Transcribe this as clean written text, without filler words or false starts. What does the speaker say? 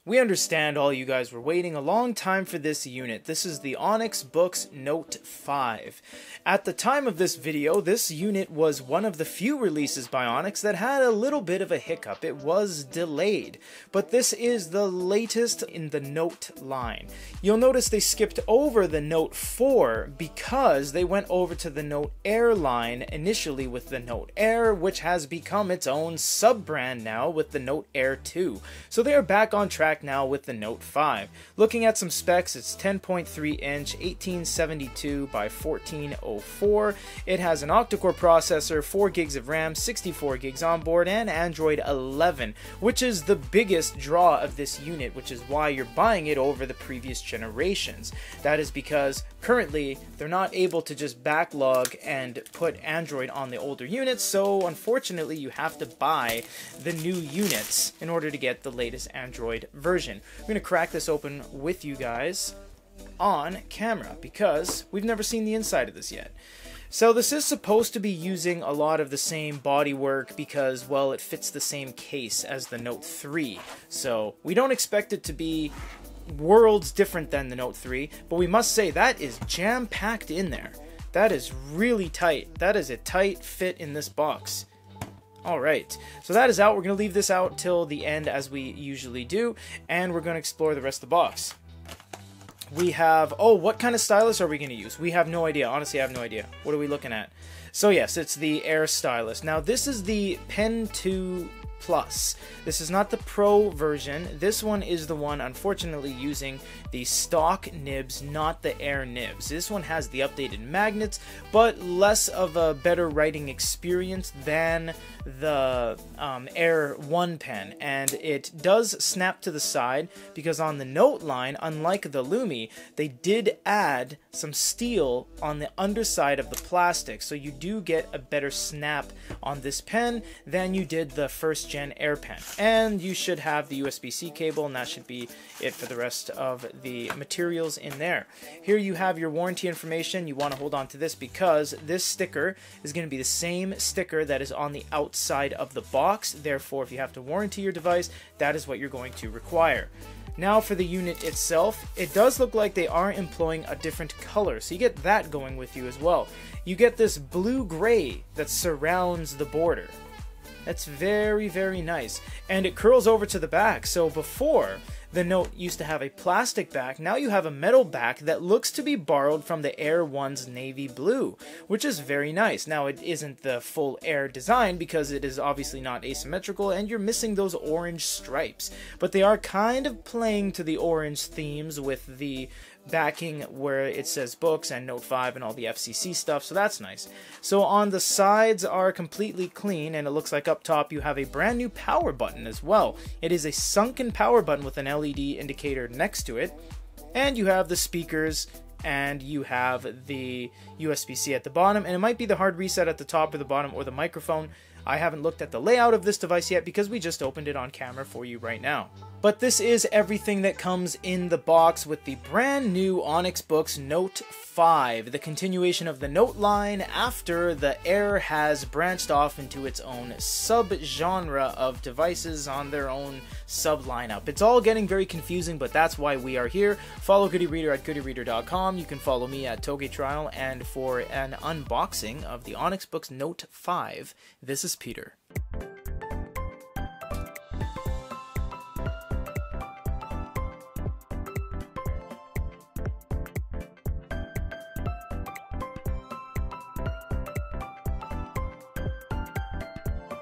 We understand all you guys were waiting a long time for this unit. This is the Onyx Books Note 5. At the time of this video, this unit was one of the few releases by Onyx that had a little bit of a hiccup. It was delayed, but this is the latest in the Note line. You'll notice they skipped over the Note 4 because they went over to the Note Air line initially with the Note Air, which has become its own sub-brand now with the Note Air 2. So they are back on track now with the Note 5. Looking at some specs, it's 10.3 inch, 1872 by 1404. It has an octa-core processor, 4 gigs of RAM, 64 gigs on board, and Android 11, which is the biggest draw of this unit, which is why you're buying it over the previous generations. That is because currently they're not able to just backlog and put Android on the older units, so unfortunately you have to buy the new units in order to get the latest Android version. I'm going to crack this open with you guys on camera because we've never seen the inside of this yet. So this is supposed to be using a lot of the same bodywork because, well, it fits the same case as the Note 3. So we don't expect it to be worlds different than the Note 3, but we must say that is jam-packed in there. That is really tight. That is a tight fit in this box. Alright, so that is out. We're going to leave this out till the end as we usually do, and we're going to explore the rest of the box. We have, oh, what kind of stylus are we going to use? We have no idea. Honestly, I have no idea. What are we looking at? So yes, it's the Air stylus. Now this is the Pen 2 Plus. This is not the Pro version. This one is the one, unfortunately, using the stock nibs, not the Air nibs. This one has the updated magnets, but less of a better writing experience than the Air 1 pen, and it does snap to the side because on the Note line, unlike the Lumi, they did add some steel on the underside of the plastic, so you do get a better snap on this pen than you did the first gen Air pen. And you should have the USB-C cable, and that should be it for the rest of the materials in there. Here you have your warranty information. You want to hold on to this because this sticker is going to be the same sticker that is on the outside of the box. Therefore, if you have to warranty your device, that is what you're going to require. Now for the unit itself, it does look like they are employing a different color, so you get that going with you as well. You get this blue-gray that surrounds the border. That's very, very nice. And it curls over to the back, so before the Note used to have a plastic back, now you have a metal back that looks to be borrowed from the Air 1's navy blue, which is very nice. Now it isn't the full Air design because it is obviously not asymmetrical and you're missing those orange stripes, but they are kind of playing to the orange themes with the backing where it says books and Note 5 and all the FCC stuff, so that's nice. So on the sides are completely clean, and it looks like up top you have a brand new power button as well. It is a sunken power button with an LED indicator next to it, and you have the speakers and you have the USB-C at the bottom, and it might be the hard reset at the top or the bottom or the microphone. I haven't looked at the layout of this device yet because we just opened it on camera for you right now. But this is everything that comes in the box with the brand new Onyx Books Note 5, the continuation of the Note line after the Air has branched off into its own sub-genre of devices on their own sub-lineup. It's all getting very confusing, but that's why we are here. Follow Goody Reader at goodyreader.com. You can follow me at Togetrial, and for an unboxing of the Onyx Books Note 5, this is Peter.